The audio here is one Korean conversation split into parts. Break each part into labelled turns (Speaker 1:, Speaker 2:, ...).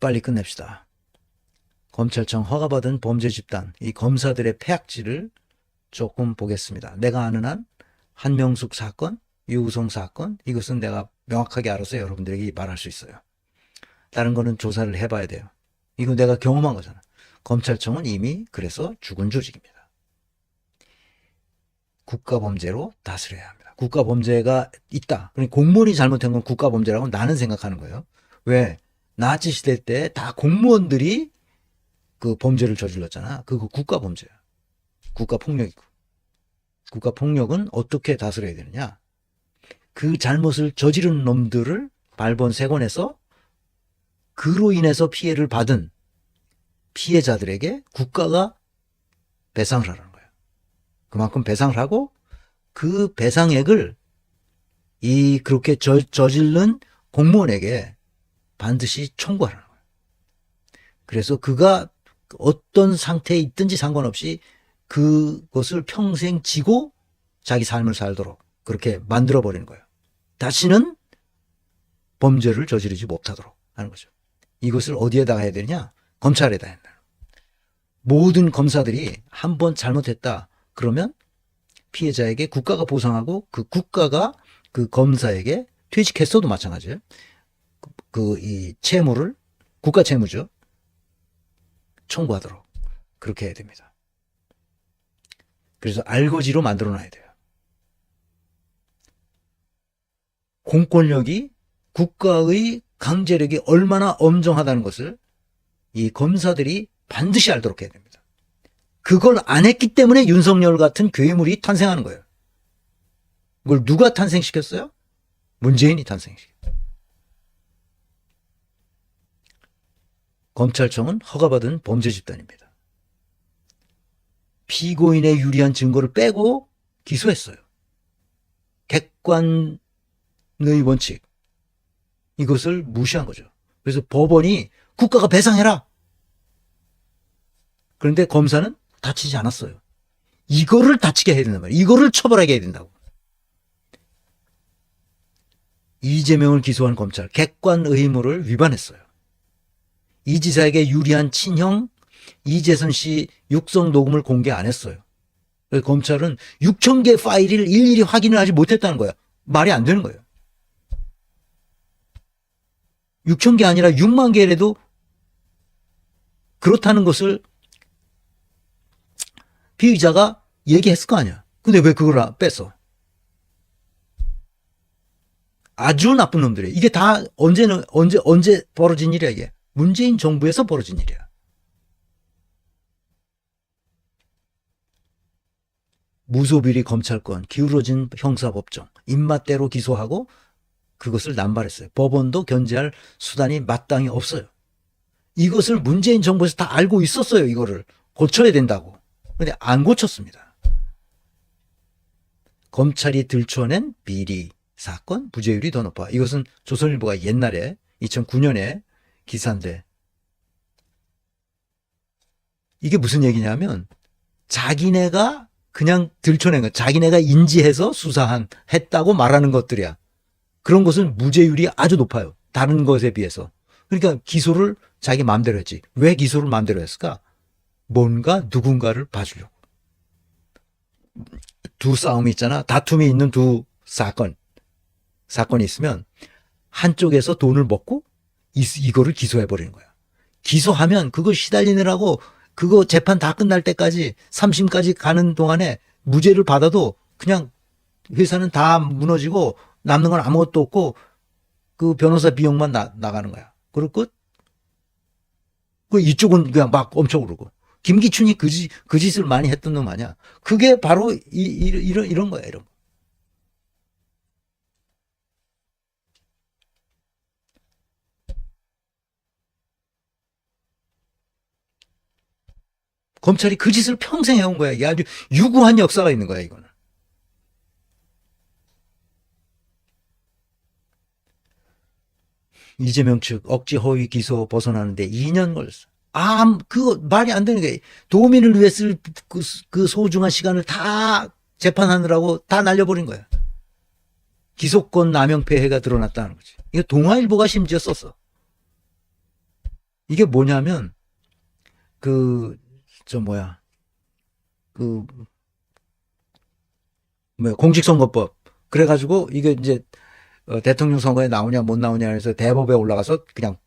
Speaker 1: 빨리 끝냅시다. 검찰청 허가받은 범죄 집단, 이 검사들의 패악질을 조금 보겠습니다. 내가 아는 한 한명숙 사건, 유우성 사건, 이것은 내가 명확하게 알아서 여러분들에게 말할 수 있어요. 다른 거는 조사를 해봐야 돼요. 이거 내가 경험한 거잖아. 검찰청은 이미 그래서 죽은 조직입니다. 국가범죄로 다스려야 합니다. 국가범죄가 있다. 그러니까 공무원이 잘못한 건 국가범죄라고 나는 생각하는 거예요. 왜? 나치 시대 때 다 공무원들이 그 범죄를 저질렀잖아. 그거 국가범죄야. 국가폭력이고. 국가폭력은 어떻게 다스려야 되느냐? 그 잘못을 저지른 놈들을 발본색원해서 그로 인해서 피해를 받은 피해자들에게 국가가 배상을 하라는 거예요. 그만큼 배상을 하고 그 배상액을 그렇게 저질른 공무원에게 반드시 청구하라는 거예요. 그래서 그가 어떤 상태에 있든지 상관없이 그것을 평생 지고 자기 삶을 살도록 그렇게 만들어버리는 거예요. 다시는 범죄를 저지르지 못하도록 하는 거죠. 이것을 어디에다가 해야 되느냐? 검찰에다 해야 된다. 모든 검사들이 한 번 잘못했다 그러면 피해자에게 국가가 보상하고 그 국가가 그 검사에게 퇴직했어도 마찬가지예요. 이 채무를 국가 채무죠. 청구하도록 그렇게 해야 됩니다. 그래서 알고지로 만들어놔야 돼요. 공권력이 국가의 강제력이 얼마나 엄정하다는 것을 이 검사들이 반드시 알도록 해야 됩니다. 그걸 안 했기 때문에 윤석열 같은 괴물이 탄생하는 거예요. 그걸 누가 탄생시켰어요? 문재인이 탄생시켰어요. 검찰청은 허가받은 범죄 집단입니다. 피고인의 유리한 증거를 빼고 기소했어요. 객관의 원칙, 이것을 무시한 거죠. 그래서 법원이 국가가 배상해라. 그런데 검사는 다치지 않았어요. 이거를 다치게 해야 된단 말이에요. 이거를 처벌하게 해야 된다고. 이재명을 기소한 검찰, 객관 의무를 위반했어요. 이 지사에게 유리한 친형 이재선 씨 육성 녹음을 공개 안 했어요. 그래서 검찰은 6,000개 파일을 일일이 확인을 하지 못했다는 거야. 말이 안 되는 거예요. 6,000개 아니라 6만 개라도 그렇다는 것을 피의자가 얘기했을 거 아니야. 근데 왜 그걸 뺐어? 아주 나쁜 놈들이에요. 이게 다 언제 벌어진 일이야, 이게. 문재인 정부에서 벌어진 일이야. 무소비리 검찰권, 기울어진 형사법정, 입맛대로 기소하고 그것을 남발했어요. 법원도 견제할 수단이 마땅히 없어요. 이것을 문재인 정부에서 다 알고 있었어요. 이거를 고쳐야 된다고. 그런데 안 고쳤습니다. 검찰이 들춰낸 비리 사건 부재율이 더 높아. 이것은 조선일보가 옛날에 2009년에 기사인데 이게 무슨 얘기냐면 자기네가 그냥 들춰낸 거, 자기네가 인지해서 했다고 말하는 것들이야. 그런 것은 무죄율이 아주 높아요. 다른 것에 비해서. 그러니까 기소를 자기 마음대로 했지. 왜 기소를 마음대로 했을까? 뭔가 누군가를 봐주려고. 두 싸움이 있잖아. 다툼이 있는 두 사건이 있으면 한쪽에서 돈을 먹고 이거를 기소해버리는 거야. 기소하면 그거 시달리느라고 그거 재판 다 끝날 때까지 3심까지 가는 동안에 무죄를 받아도 그냥 회사는 다 무너지고 남는 건 아무것도 없고 그 변호사 비용만 나가는 거야. 그리고 끝. 그 이쪽은 그냥 막 엄청 오르고. 김기춘이 그 짓을 많이 했던 놈 아니야. 그게 바로 이런 거야, 이런 거. 검찰이 그 짓을 평생 해온 거야. 이게 아주 유구한 역사가 있는 거야, 이거는. 이재명 측 억지 허위 기소 벗어나는데 2년 걸렸어. 그거 말이 안 되는 게 도민을 위해 쓸 그 소중한 시간을 다 재판하느라고 다 날려버린 거야. 기소권 남용 폐해가 드러났다는 거지. 이거 동아일보가 심지어 썼어. 이게 뭐냐면 그 공직선거법. 그래가지고 이게 이제 대통령 선거에 나오냐 못 나오냐 해서 대법에 올라가서 그냥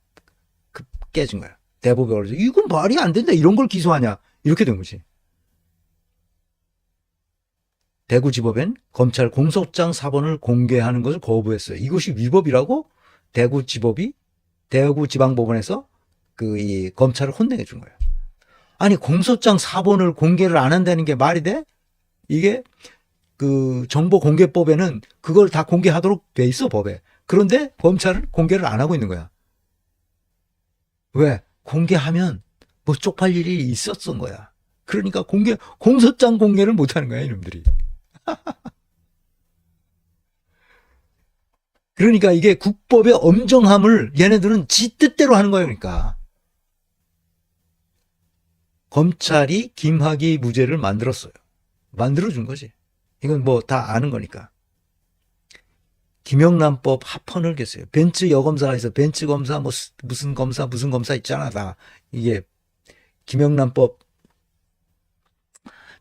Speaker 1: 깨진 거야. 대법에 올라서 이건 말이 안 된다. 이런 걸 기소하냐. 이렇게 된 거지. 대구지법엔 검찰 공소장 사본을 공개하는 것을 거부했어요. 이것이 위법이라고 대구지방법원에서 이 검찰을 혼내게 준 거예요. 아니, 공소장 사본을 공개를 안 한다는 게 말이 돼? 이게 정보공개법에는 그걸 다 공개하도록 돼 있어, 법에. 그런데 검찰은 공개를 안 하고 있는 거야. 왜? 공개하면 뭐 쪽팔 일이 있었던 거야. 그러니까 공소장 공개를 못 하는 거야, 이놈들이. 그러니까 이게 국법의 엄정함을 얘네들은 지 뜻대로 하는 거예요, 그러니까. 검찰이 김학의 무죄를 만들었어요. 만들어준 거지. 이건 뭐 다 아는 거니까. 김영란법 합헌을 했어요. 벤츠 여검사가 있어. 벤츠 검사, 무슨 검사 있잖아. 다. 이게 김영란법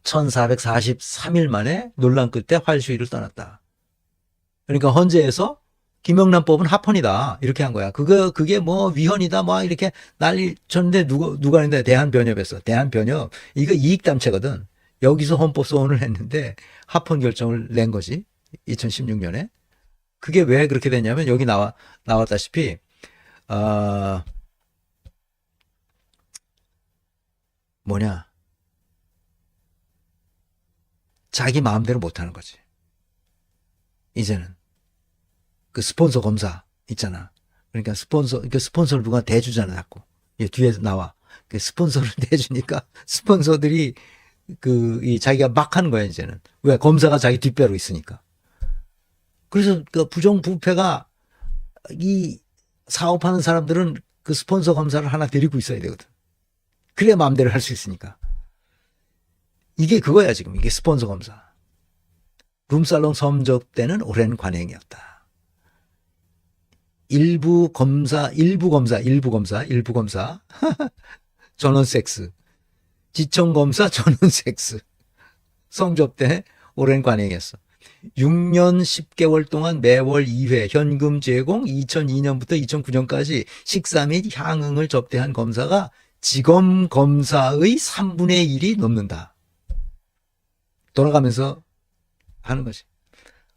Speaker 1: 1443일 만에 논란 끝에 활시위를 떠났다. 그러니까 헌재에서 김영란법은 합헌이다. 이렇게 한 거야. 그게 뭐 위헌이다. 뭐 이렇게 난리 쳤는데 누가 했는데 대한변협에서. 대한변협. 이거 이익단체거든. 여기서 헌법소원을 했는데 합헌 결정을 낸 거지. 2016년에. 그게 왜 그렇게 됐냐면 여기 나왔다시피 자기 마음대로 못하는 거지. 이제는 그 스폰서 검사 있잖아. 그러니까 스폰서를 누가 대주잖아, 자꾸. 뒤에서 나와. 그 스폰서를 대주니까 스폰서들이 자기가 막 하는 거야, 이제는. 왜? 검사가 자기 뒷배로 있으니까. 그래서 그 부정부패가 이 사업하는 사람들은 그 스폰서 검사를 하나 데리고 있어야 되거든. 그래야 마음대로 할 수 있으니까. 이게 그거야, 지금. 이게 스폰서 검사. 룸살롱 섬적 때는 오랜 관행이었다. 일부 검사 전원 섹스. 지청검사 전원 섹스. 성접 때 오랜 관행이었어. 6년 10개월 동안 매월 2회 현금 제공, 2002년부터 2009년까지 식사 및 향응을 접대한 검사가 지검 검사의 3분의 1이 넘는다. 돌아가면서 하는 것이.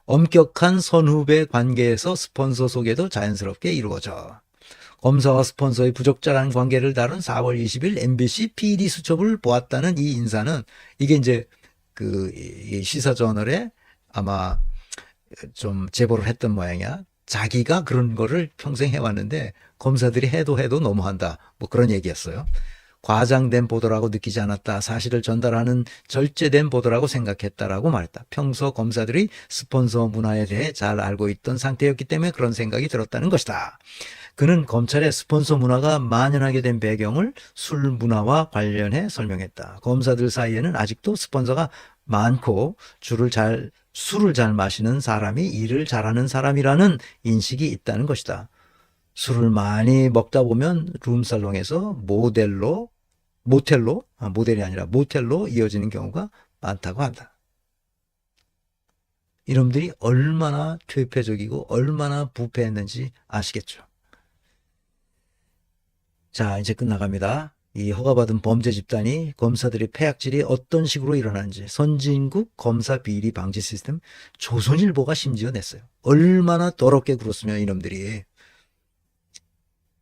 Speaker 1: 엄격한 선후배 관계에서 스폰서 소개도 자연스럽게 이루어져. 검사와 스폰서의 부적절한 관계를 다룬 4월 20일 MBC PD 수첩을 보았다는 이 인사는, 이게 이제 이 시사저널에 아마 좀 제보를 했던 모양이야. 자기가 그런 거를 평생 해왔는데 검사들이 해도 너무한다. 뭐 그런 얘기였어요. 과장된 보도라고 느끼지 않았다. 사실을 전달하는 절제된 보도라고 생각했다라고 말했다. 평소 검사들이 스폰서 문화에 대해 잘 알고 있던 상태였기 때문에 그런 생각이 들었다는 것이다. 그는 검찰의 스폰서 문화가 만연하게 된 배경을 술 문화와 관련해 설명했다. 검사들 사이에는 아직도 스폰서가 많고 술을 잘 마시는 사람이 일을 잘하는 사람이라는 인식이 있다는 것이다. 술을 많이 먹다 보면 룸살롱에서 모텔로 이어지는 경우가 많다고 한다. 이놈들이 얼마나 퇴폐적이고 얼마나 부패했는지 아시겠죠. 자, 이제 끝나갑니다. 이 허가받은 범죄 집단이 검사들의 폐악질이 어떤 식으로 일어나는지 선진국 검사 비리 방지 시스템 조선일보가 심지어 냈어요. 얼마나 더럽게 굴었으면 이놈들이.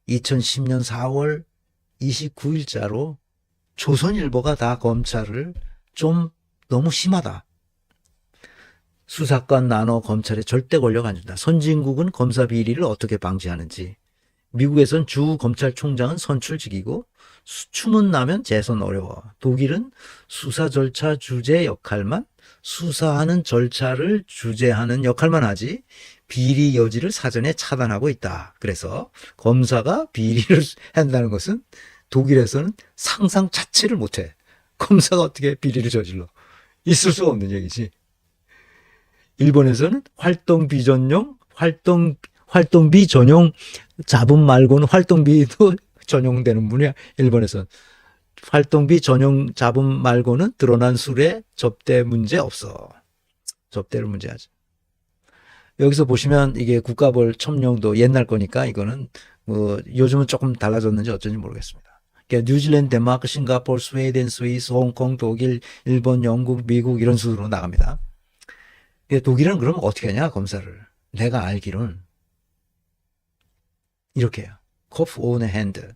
Speaker 1: 2010년 4월 29일자로 조선일보가 다 검찰을 좀 너무 심하다. 수사권 나눠 검찰에 절대 권력 안 준다. 선진국은 검사 비리를 어떻게 방지하는지. 미국에선 주 검찰총장은 선출직이고 추문 나면 재선 어려워. 독일은 수사 절차 주재 역할만, 수사하는 절차를 주재하는 역할만 하지 비리 여지를 사전에 차단하고 있다. 그래서 검사가 비리를 한다는 것은 독일에서는 상상 자체를 못해. 검사가 어떻게 비리를 저질러. 있을 수가 없는 얘기지. 일본에서는 활동비 전용 자본 말고는 활동비도 전용되는 분이야. 일본에선. 활동비 전용 자본 말고는 드러난 술에 접대 문제 없어. 접대를 문제하지. 여기서 보시면 이게 국가벌 첨령도 옛날 거니까 이거는 뭐 요즘은 조금 달라졌는지 어쩐지 모르겠습니다. 그러니까 뉴질랜드, 덴마크, 싱가포르, 스웨덴, 스위스, 홍콩, 독일, 일본, 영국, 미국 이런 순으로 나갑니다. 독일은 그럼 어떻게 하냐 검사를. 내가 알기로는 이렇게 해요. 코프 오는 핸드.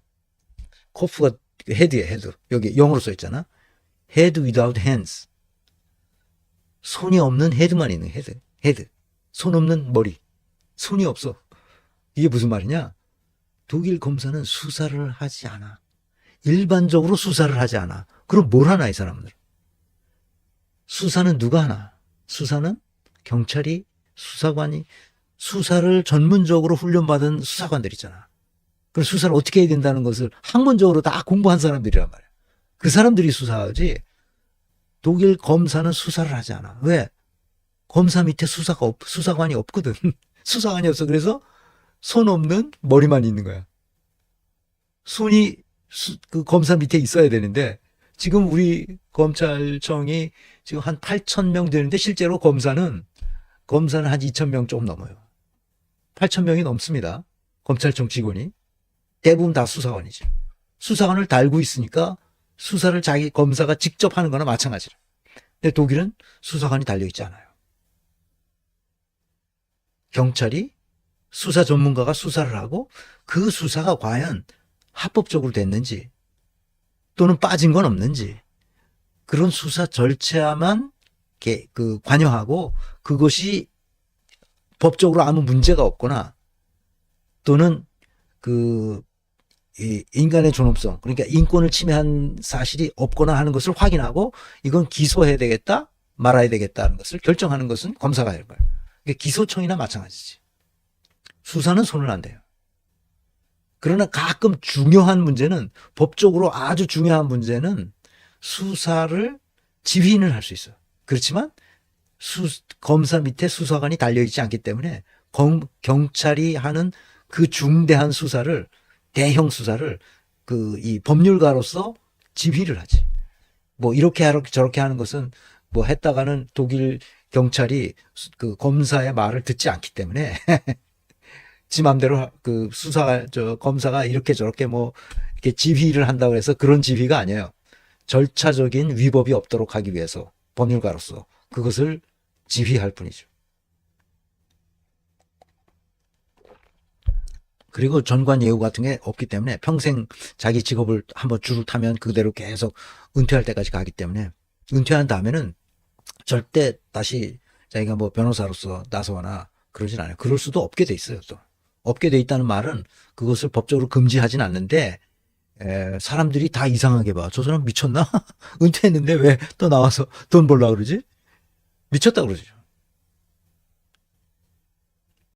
Speaker 1: 코프가 헤드에 헤드. 여기 영어로 써 있잖아. head without hands. 손이 없는 헤드만 있는 헤드. 헤드. 손 없는 머리. 손이 없어. 이게 무슨 말이냐? 독일 검사는 수사를 하지 않아. 일반적으로 수사를 하지 않아. 그럼 뭘 하나 이 사람들? 수사는 누가 하나? 수사는 경찰이, 수사관이, 수사를 전문적으로 훈련받은 수사관들 있잖아. 그 수사를 어떻게 해야 된다는 것을 학문적으로 다 공부한 사람들이란 말이야. 그 사람들이 수사하지. 독일 검사는 수사를 하지 않아. 왜? 검사 밑에 수사관이 없거든. 수사관이 없어. 그래서 손 없는 머리만 있는 거야. 손이 그 검사 밑에 있어야 되는데 지금 우리 검찰청이 지금 한 8,000명 되는데 실제로 검사는 한 2,000명 조금 넘어요. 8,000명이 넘습니다. 검찰청 직원이. 대부분 다 수사관이죠. 수사관을 달고 있으니까 수사를 자기 검사가 직접 하는 거나 마찬가지로. 근데 독일은 수사관이 달려있지 않아요. 경찰이 수사 전문가가 수사를 하고 그 수사가 과연 합법적으로 됐는지 또는 빠진 건 없는지 그런 수사 절차만 관여하고 그것이 법적으로 아무 문제가 없거나 또는 이 인간의 존엄성 그러니까 인권을 침해한 사실이 없거나 하는 것을 확인하고 이건 기소해야 되겠다 말아야 되겠다는 것을 결정하는 것은 검사가 할 거예요. 그러니까 기소청이나 마찬가지지. 수사는 손을 안 대요. 그러나 가끔 중요한 문제는 법적으로 아주 중요한 문제는 수사를 지휘는 할 수 있어요. 그렇지만 검사 밑에 수사관이 달려있지 않기 때문에 경찰이 하는 그 중대한 수사를 대형 수사를 이 법률가로서 지휘를 하지. 뭐 이렇게 하고 저렇게 하는 것은 뭐 했다가는 독일 경찰이 그 검사의 말을 듣지 않기 때문에 지 맘대로 검사가 이렇게 저렇게 뭐 이렇게 지휘를 한다고 해서 그런 지휘가 아니에요. 절차적인 위법이 없도록 하기 위해서 법률가로서 그것을 지휘할 뿐이죠. 그리고 전관 예우 같은 게 없기 때문에 평생 자기 직업을 한번 줄을 타면 그대로 계속 은퇴할 때까지 가기 때문에 은퇴한 다음에는 절대 다시 자기가 뭐 변호사로서 나서거나 그러진 않아요. 그럴 수도 없게 돼 있어요. 또 없게 돼 있다는 말은 그것을 법적으로 금지하진 않는데 사람들이 다 이상하게 봐. 저 사람 미쳤나? 은퇴했는데 왜 또 나와서 돈 벌려고 그러지? 미쳤다 그러죠.